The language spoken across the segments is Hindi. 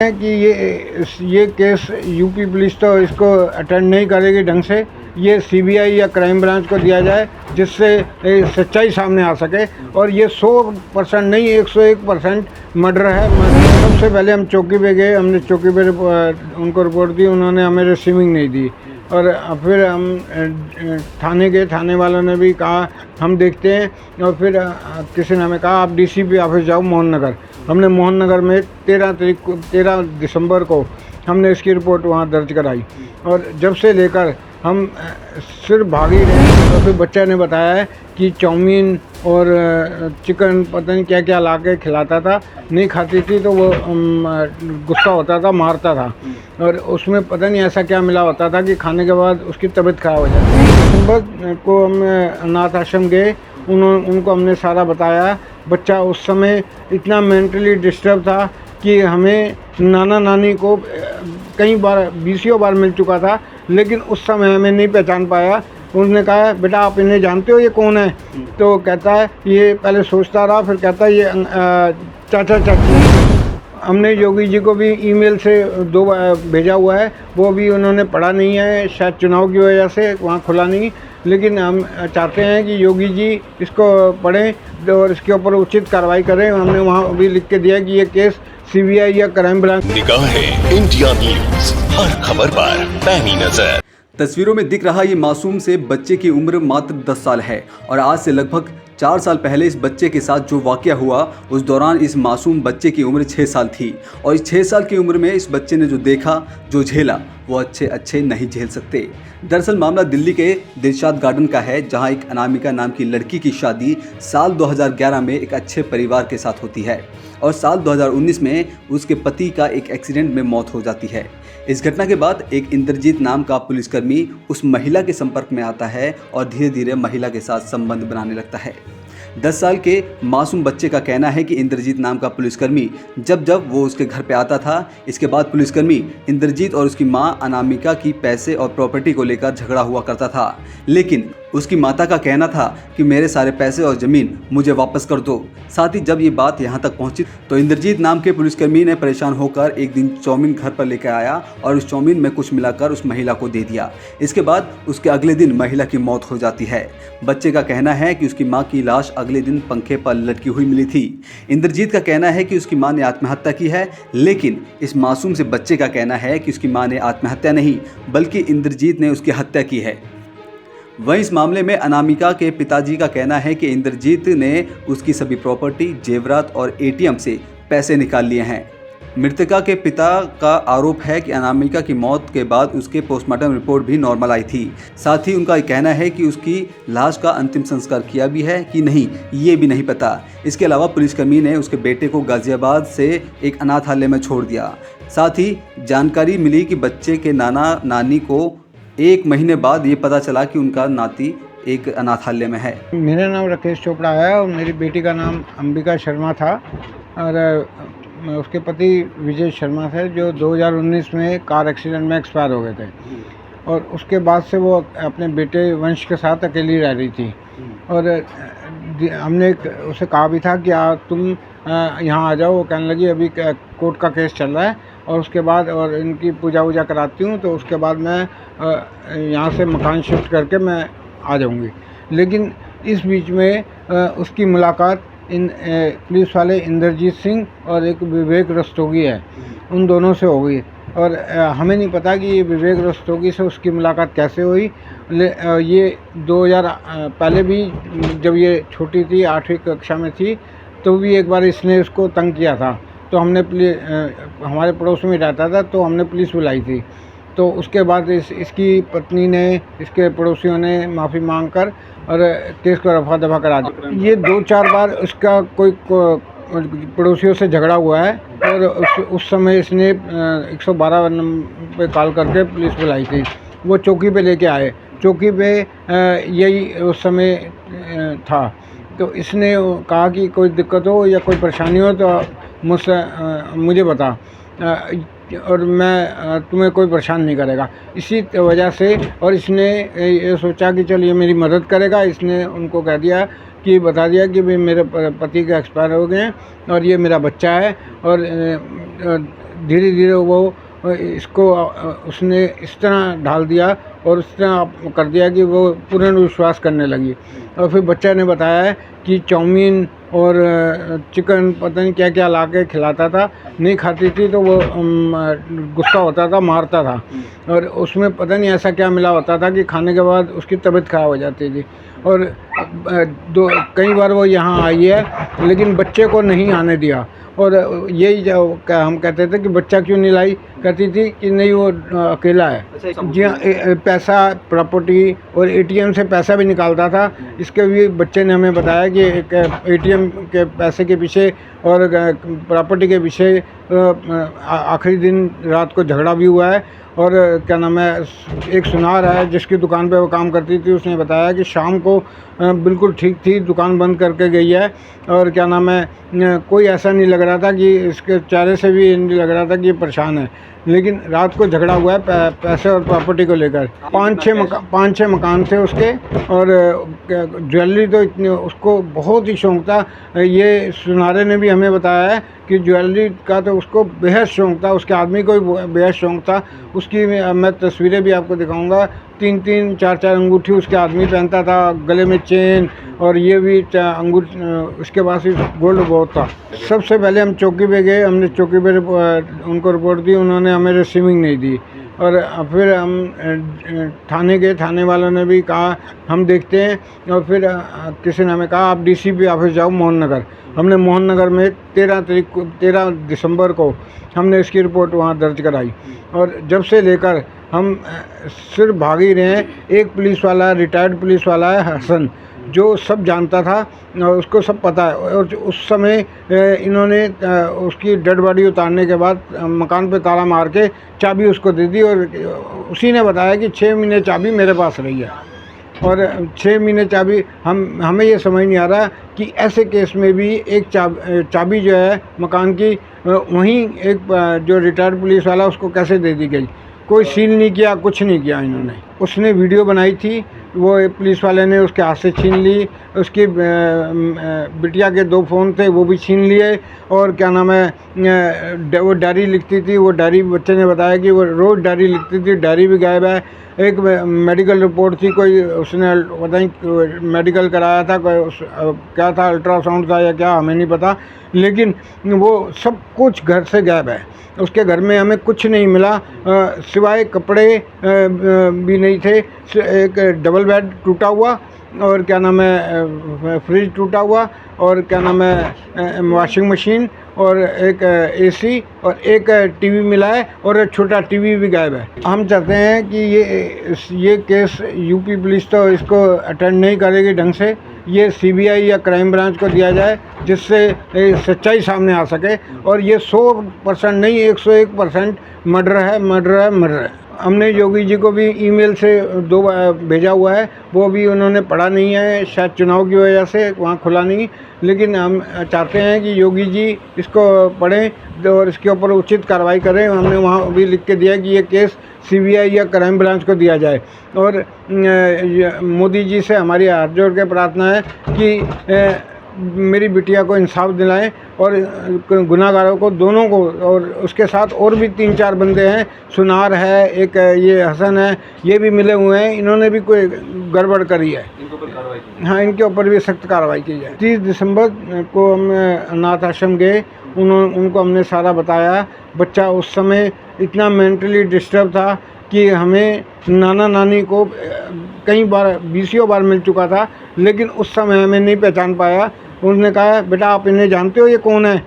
है कि ये केस यूपी पुलिस तो इसको अटेंड नहीं करेगी ढंग से। ये सीबीआई या क्राइम ब्रांच को दिया जाए जिससे सच्चाई सामने आ सके। और ये 100% नहीं 101% मर्डर है। सबसे पहले हम चौकी पे गए, हमने चौकी पे उनको रिपोर्ट दी, उन्होंने हमें रिसीविंग नहीं दी। और फिर हम थाने गए, थाने वालों ने भी कहा हम देखते हैं। और फिर किसी ने हमें कहा आप डीसीपी ऑफिस जाओ मोहन नगर। हमने मोहन नगर में 13 दिसंबर को हमने इसकी रिपोर्ट वहाँ दर्ज कराई। और जब से लेकर हम सिर्फ भाग ही रहे हैं। तो फिर बच्चा ने बताया है कि चाउमीन और चिकन पता नहीं क्या क्या ला के खिलाता था, नहीं खाती थी तो वो गुस्सा होता था, मारता था। और उसमें पता नहीं ऐसा क्या मिला होता था कि खाने के बाद उसकी तबीयत खराब हो जाती थी। दिसंबर को हम अनाथ आश्रम गए, उनको हमने सारा बताया। बच्चा उस समय इतना मेंटली डिस्टर्ब था कि हमें नाना नानी को कई बार 20 बार मिल चुका था, लेकिन उस समय हमें नहीं पहचान पाया। उन्होंने कहा बेटा आप इन्हें जानते हो, ये कौन है? तो कहता है ये, पहले सोचता रहा, फिर कहता है ये चाचा चाची। हमने योगी जी को भी ईमेल से 2 बार भेजा हुआ है, वो भी उन्होंने पढ़ा नहीं है, शायद चुनाव की वजह से वहाँ खुला नहीं। लेकिन हम चाहते हैं कि योगी जी इसको पढ़ें और इसके ऊपर उचित कार्रवाई करें। हमने वहाँ भी लिख के दिया कि ये केस सीबीआई या क्राइम ब्रांच। निगाहें इंडिया न्यूज, हर खबर पर पैनी नजर। तस्वीरों में दिख रहा ये मासूम से बच्चे की उम्र मात्र 10 साल है और आज से लगभग 4 साल पहले इस बच्चे के साथ जो वाकया हुआ उस दौरान इस मासूम बच्चे की उम्र 6 साल थी। और इस 6 साल की उम्र में इस बच्चे ने जो देखा, जो झेला, वो अच्छे नहीं झेल सकते। दरअसल मामला दिल्ली के दिलशाद गार्डन का है, जहां एक अनामिका नाम की लड़की की शादी साल 2011 में एक अच्छे परिवार के साथ होती है और साल 2019 में उसके पति का एक एक्सीडेंट में मौत हो जाती है। इस घटना के बाद एक इंद्रजीत नाम का पुलिसकर्मी उस महिला के संपर्क में आता है और धीरे धीरे महिला के साथ संबंध बनाने लगता है। 10 साल के मासूम बच्चे का कहना है कि इंद्रजीत नाम का पुलिसकर्मी जब वो उसके घर पे आता था, इसके बाद पुलिसकर्मी इंद्रजीत और उसकी मां अनामिका की पैसे और प्रॉपर्टी को लेकर झगड़ा हुआ करता था। लेकिन उसकी माता का कहना था कि मेरे सारे पैसे और ज़मीन मुझे वापस कर दो। साथ ही जब ये बात यहाँ तक पहुँची तो इंद्रजीत नाम के पुलिसकर्मी ने परेशान होकर एक दिन चाउमीन घर पर लेकर आया और उस चाउमीन में कुछ मिलाकर उस महिला को दे दिया। इसके बाद उसके अगले दिन महिला की मौत हो जाती है। बच्चे का कहना है कि उसकी माँ की लाश अगले दिन पंखे पर लटकी हुई मिली थी। इंद्रजीत का कहना है कि उसकी माँ ने आत्महत्या की है, लेकिन इस मासूम से बच्चे का कहना है कि उसकी माँ ने आत्महत्या नहीं बल्कि इंद्रजीत ने उसकी हत्या की है। वहीं इस मामले में अनामिका के पिताजी का कहना है कि इंद्रजीत ने उसकी सभी प्रॉपर्टी, जेवरात और एटीएम से पैसे निकाल लिए हैं। मृतका के पिता का आरोप है कि अनामिका की मौत के बाद उसके पोस्टमार्टम रिपोर्ट भी नॉर्मल आई थी। साथ ही उनका कहना है कि उसकी लाश का अंतिम संस्कार किया भी है कि नहीं, ये भी नहीं पता। इसके अलावा पुलिसकर्मी ने उसके बेटे को गाजियाबाद से एक अनाथालय में छोड़ दिया। साथ ही जानकारी मिली कि बच्चे के नाना नानी को 1 महीने बाद ये पता चला कि उनका नाती एक अनाथालय में है। मेरा नाम राकेश चोपड़ा है और मेरी बेटी का नाम अंबिका शर्मा था और उसके पति विजय शर्मा थे, जो 2019 में कार एक्सीडेंट में एक्सपायर हो गए थे। और उसके बाद से वो अपने बेटे वंश के साथ अकेली रह रही थी। और हमने उसे कहा भी था कि तुम यहाँ आ जाओ। वो कहने लगी अभी कोर्ट का केस चल रहा है और उसके बाद और इनकी पूजा वूजा कराती हूँ, तो उसके बाद मैं यहाँ से मकान शिफ्ट करके मैं आ जाऊँगी। लेकिन इस बीच में उसकी मुलाकात इन पुलिस वाले इंद्रजीत सिंह और एक विवेक रस्तोगी है, उन दोनों से हो गई। और हमें नहीं पता कि ये विवेक रस्तोगी से उसकी मुलाकात कैसे हुई। ये 2000 पहले भी जब ये छोटी थी, 8वीं कक्षा में थी, तो भी एक बार इसने उसको तंग किया था। तो हमने हमारे पड़ोस में रहता था, तो हमने पुलिस बुलाई थी। तो उसके बाद इसकी पत्नी ने, इसके पड़ोसियों ने माफ़ी मांगकर और केस को रफा दफा करा दिया। ये 2-4 बार इसका कोई पड़ोसियों से झगड़ा हुआ है और उस समय इसने 112 नंबर पे कॉल करके पुलिस बुलाई थी। वो चौकी पे लेके आए, चौकी पे यही उस समय था। तो इसने कहा कि कोई दिक्कत हो या कोई परेशानी हो तो मुझे बता और मैं तुम्हें कोई परेशान नहीं करेगा। इसी वजह से और इसने ये सोचा कि चल ये मेरी मदद करेगा। इसने उनको कह दिया कि बता दिया कि भाई मेरे पति का एक्सपायर हो गए हैं और ये मेरा बच्चा है और धीरे धीरे वो इसको उसने इस तरह ढाल दिया और उस तरह कर दिया कि वो पूर्ण विश्वास करने लगी। और फिर बच्चा ने बताया कि चाउमीन और चिकन पता नहीं क्या क्या ला के खिलाता था, नहीं खाती थी तो वो गुस्सा होता था, मारता था। और उसमें पता नहीं ऐसा क्या मिला होता था कि खाने के बाद उसकी तबीयत ख़राब हो जाती थी। और कई बार वो यहाँ आई है लेकिन बच्चे को नहीं आने दिया। और यही जो हम कहते थे कि बच्चा क्यों नहीं लाई, कहती थी कि नहीं वो अकेला है। जी हाँ, पैसा, प्रॉपर्टी और एटीएम से पैसा भी निकालता था। इसके भी बच्चे ने हमें बताया कि एक एटीएम के पैसे के पीछे और प्रॉपर्टी के पीछे आखिरी दिन रात को झगड़ा भी हुआ है। और क्या नाम है, एक सुनार है जिसकी दुकान पे वो काम करती थी, उसने बताया कि शाम को बिल्कुल ठीक थी, दुकान बंद करके गई है। और क्या नाम है, कोई ऐसा नहीं लग रहा था कि इसके चेहरे से भी नहीं लग रहा था कि ये परेशान है। लेकिन रात को झगड़ा हुआ है पैसे और प्रॉपर्टी को लेकर। 5-6 मकान थे उसके। और ज्वेलरी तो इतनी उसको बहुत ही शौक़ था। ये सुनारे ने भी हमें बताया है कि ज्वेलरी का तो उसको बेहद शौक़ था, उसके आदमी को भी बेहद शौक़ था। उसकी मैं तस्वीरें भी आपको दिखाऊंगा। 3-3, 4-4 अंगूठी उसके आदमी पहनता था, गले में चेन, और ये भी अंगूठी उसके पास भी गोल्ड बहुत था। सबसे पहले हम चौकी पे गए, हमने चौकी पे उनको रिपोर्ट दी, उन्होंने हमें रिसीविंग नहीं दी। और फिर हम थाने गए, थाने वालों ने भी कहा हम देखते हैं। और फिर किसी ने हमें कहा आप डीसीपी ऑफिस जाओ मोहन नगर। हमने मोहन नगर में 13 दिसंबर को हमने इसकी रिपोर्ट वहाँ दर्ज कराई। और जब से लेकर हम सिर्फ भाग ही रहे हैं। एक पुलिस वाला, रिटायर्ड पुलिस वाला है हसन, जो सब जानता था और उसको सब पता है। और उस समय इन्होंने उसकी डेड बॉडी उतारने के बाद मकान पे ताला मार के चाबी उसको दे दी। और उसी ने बताया कि 6 महीने चाबी मेरे पास रही है। और 6 महीने चाबी हमें ये समझ नहीं आ रहा कि ऐसे केस में भी एक चाबी जो है मकान की, वहीं एक जो रिटायर्ड पुलिस वाला उसको कैसे दे दी गई। कोई सील नहीं किया, कुछ नहीं किया इन्होंने। उसने वीडियो बनाई थी, वो पुलिस वाले ने उसके हाथ से छीन ली। उसकी बिटिया के 2 फ़ोन थे, वो भी छीन लिए। और क्या नाम है, वो डायरी लिखती थी, वो डायरी बच्चे ने बताया कि वो रोज़ डायरी लिखती थी, डायरी भी गायब है। एक मेडिकल रिपोर्ट थी, कोई उसने पता नहीं मेडिकल कराया था, क्या था, अल्ट्रासाउंड था या क्या, हमें नहीं पता। लेकिन वो सब कुछ घर से गायब है। उसके घर में हमें कुछ नहीं मिला, सिवाय कपड़े भी नहीं थे। एक डबल बेड टूटा हुआ, और क्या नाम है, फ्रिज टूटा हुआ, और क्या नाम है, वॉशिंग मशीन, और एक एसी, और एक टीवी मिला है, और एक छोटा टीवी भी गायब है। हम चाहते हैं कि ये केस यूपी पुलिस तो इसको अटेंड नहीं करेगी ढंग से, ये सीबीआई या क्राइम ब्रांच को दिया जाए, जिससे सच्चाई सामने आ सके। और ये 100% नहीं, 101% मर्डर है। हमने योगी जी को भी ईमेल से 2 बार भेजा हुआ है, वो भी उन्होंने पढ़ा नहीं है, शायद चुनाव की वजह से वहाँ खुला नहीं। लेकिन हम चाहते हैं कि योगी जी इसको पढ़ें और इसके ऊपर उचित कार्रवाई करें। हमने वहाँ भी लिख के दिया कि ये केस सीबीआई या क्राइम ब्रांच को दिया जाए। और मोदी जी से हमारी हाथ जोड़ के प्रार्थना है कि मेरी बिटिया को इंसाफ दिलाएं, और गुनाहगारों को दोनों को, और उसके साथ और भी 3-4 बंदे हैं, सुनार है, एक ये हसन है, ये भी मिले हुए हैं, इन्होंने भी कोई गड़बड़ करी है। हाँ, इनके ऊपर भी सख्त कार्रवाई की जाए। 30 दिसंबर को हम अनाथ आश्रम गए, उनको हमने सारा बताया। बच्चा उस समय इतना मेंटली डिस्टर्ब था कि हमें नाना नानी को कई बार 20 बार मिल चुका था, लेकिन उस समय हमें नहीं पहचान पाया। उन्होंने कहा बेटा आप इन्हें जानते हो, ये कौन है?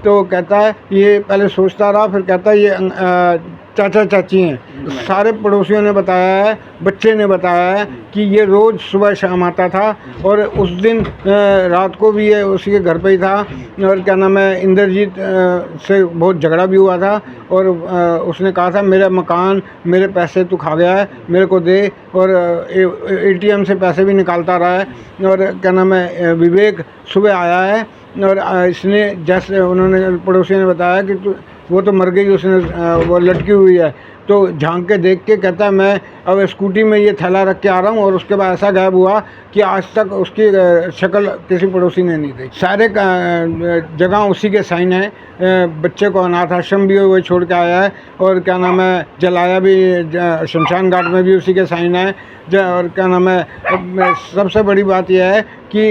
तो कहता है, ये पहले सोचता रहा, फिर कहता है ये चाचा चाची हैं। सारे पड़ोसियों ने बताया है, बच्चे ने बताया है कि ये रोज़ सुबह शाम आता था। और उस दिन रात को भी ये उसी के घर पे ही था। और क्या नाम है, इंद्रजीत से बहुत झगड़ा भी हुआ था। और उसने कहा था मेरा मकान, मेरे पैसे तू खा गया है, मेरे को दे। और एटीएम से पैसे भी निकालता रहा है। और क्या नाम है, विवेक सुबह आया है, और इसने जैसे उन्होंने पड़ोसियों ने बताया कि वो तो मर गई, उसने वो लटकी हुई है। तो झांक के देख के कहता है मैं अब स्कूटी में ये थैला रख के आ रहा हूँ, और उसके बाद ऐसा गायब हुआ कि आज तक उसकी शक्ल किसी पड़ोसी ने नहीं देखी। सारे जगह उसी के साइन है। बच्चे को अनाथ आश्रम भी वो छोड़ के आया है, और क्या नाम है जलाया भी शमशान घाट में भी उसी के साइन है। और क्या नाम है सबसे बड़ी बात यह है कि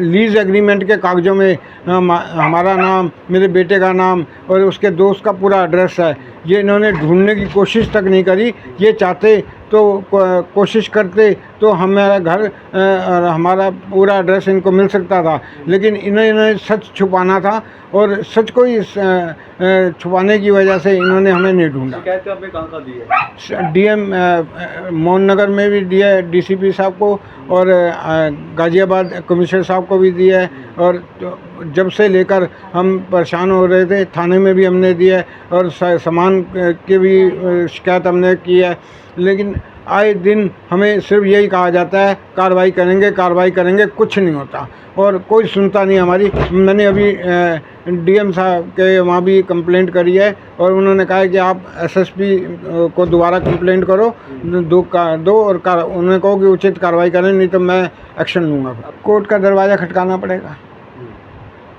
लीज एग्रीमेंट के कागज़ों में हमारा नाम, मेरे बेटे का नाम और उसके दोस्त का पूरा एड्रेस है। ये इन्होंने ढूंढने की कोशिश तक नहीं करी। ये चाहते तो कोशिश करते तो हमारा घर और हमारा पूरा एड्रेस इनको मिल सकता था, लेकिन इन्होंने सच छुपाना था, और सच को ही छुपाने की वजह से इन्होंने हमें नहीं ढूंढा। शिकायत आपने कहाँ दी है? डीएम मोहन नगर में भी दिया है, डीसीपी साहब को, और गाज़ियाबाद कमिश्नर साहब को भी दिया है। और जब से लेकर हम परेशान हो रहे थे, थाने में भी हमने दिया है, और सामान की भी शिकायत हमने की है, लेकिन आए दिन हमें सिर्फ यही कहा जाता है कार्रवाई करेंगे, कुछ नहीं होता और कोई सुनता नहीं हमारी। मैंने अभी डीएम साहब के वहाँ भी कंप्लेंट करी है, और उन्होंने कहा है कि आप एसएसपी को दोबारा कंप्लेंट करो, दो और उन्होंने कहो कि उचित कार्रवाई करें, नहीं तो मैं एक्शन लूँगा। कोर्ट का दरवाज़ा खटकाना पड़ेगा,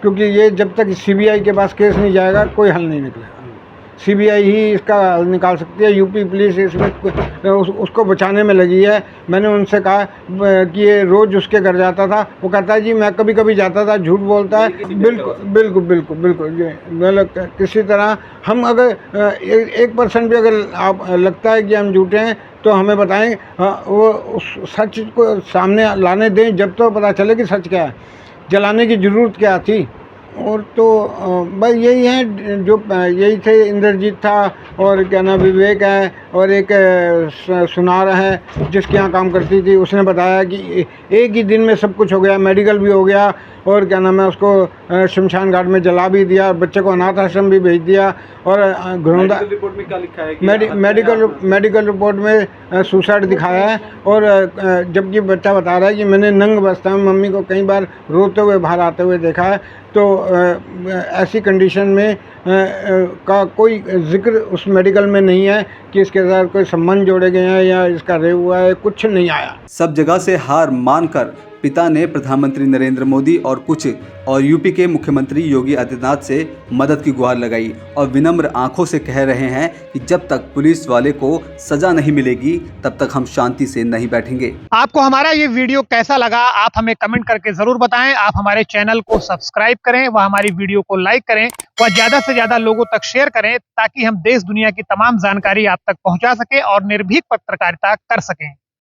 क्योंकि ये जब तक सीबीआई के पास केस नहीं जाएगा कोई हल नहीं निकलेगा। सीबीआई ही इसका हल निकाल सकती है। यूपी पुलिस इसमें उसको बचाने में लगी है। मैंने उनसे कहा कि ये रोज़ उसके घर जाता था, वो कहता है जी मैं कभी कभी जाता था, झूठ बोलता है। बिल्कुल ये मतलब किसी तरह हम अगर 1% भी अगर आप लगता है कि हम झूठे हैं तो हमें बताएं, वो उस सच को सामने लाने दें, जब तो पता चले कि सच क्या है। जलाने की ज़रूरत क्या थी? और तो बस यही है, जो यही थे, इंद्रजीत था, और क्या नाम विवेक है, और एक सुनार है जिसके यहाँ काम करती थी। उसने बताया कि एक ही दिन में सब कुछ हो गया, मेडिकल भी हो गया, और क्या नाम है उसको शमशान घाट में जला भी दिया, बच्चे को अनाथ आश्रम भी भेज दिया। और घरौंदा रिपोर्ट में क्या लिखा है कि मेडिकल रिपोर्ट में सुसाइड दिखाया है। और जबकि बच्चा बता रहा है कि मैंने नंग अवस्था में मम्मी को कई बार रोते हुए बाहर आते हुए देखा है। तो ऐसी कंडीशन में का कोई जिक्र उस मेडिकल में नहीं है कि इसके साथ कोई संबंध जोड़े गए हैं या इसका रेप हुआ है, कुछ नहीं आया। सब जगह से हार मानकर पिता ने प्रधानमंत्री नरेंद्र मोदी और यूपी के मुख्यमंत्री योगी आदित्यनाथ से मदद की गुहार लगाई, और विनम्र आंखों से कह रहे हैं कि जब तक पुलिस वाले को सजा नहीं मिलेगी तब तक हम शांति से नहीं बैठेंगे। आपको हमारा ये वीडियो कैसा लगा, आप हमें कमेंट करके जरूर बताएं। आप हमारे चैनल को सब्सक्राइब करें, व हमारी वीडियो को लाइक करें, व ज्यादा से ज्यादा लोगों तक शेयर करें, ताकि हम देश दुनिया की तमाम जानकारी आप तक पहुंचा सके और निर्भीक पत्रकारिता कर सकें।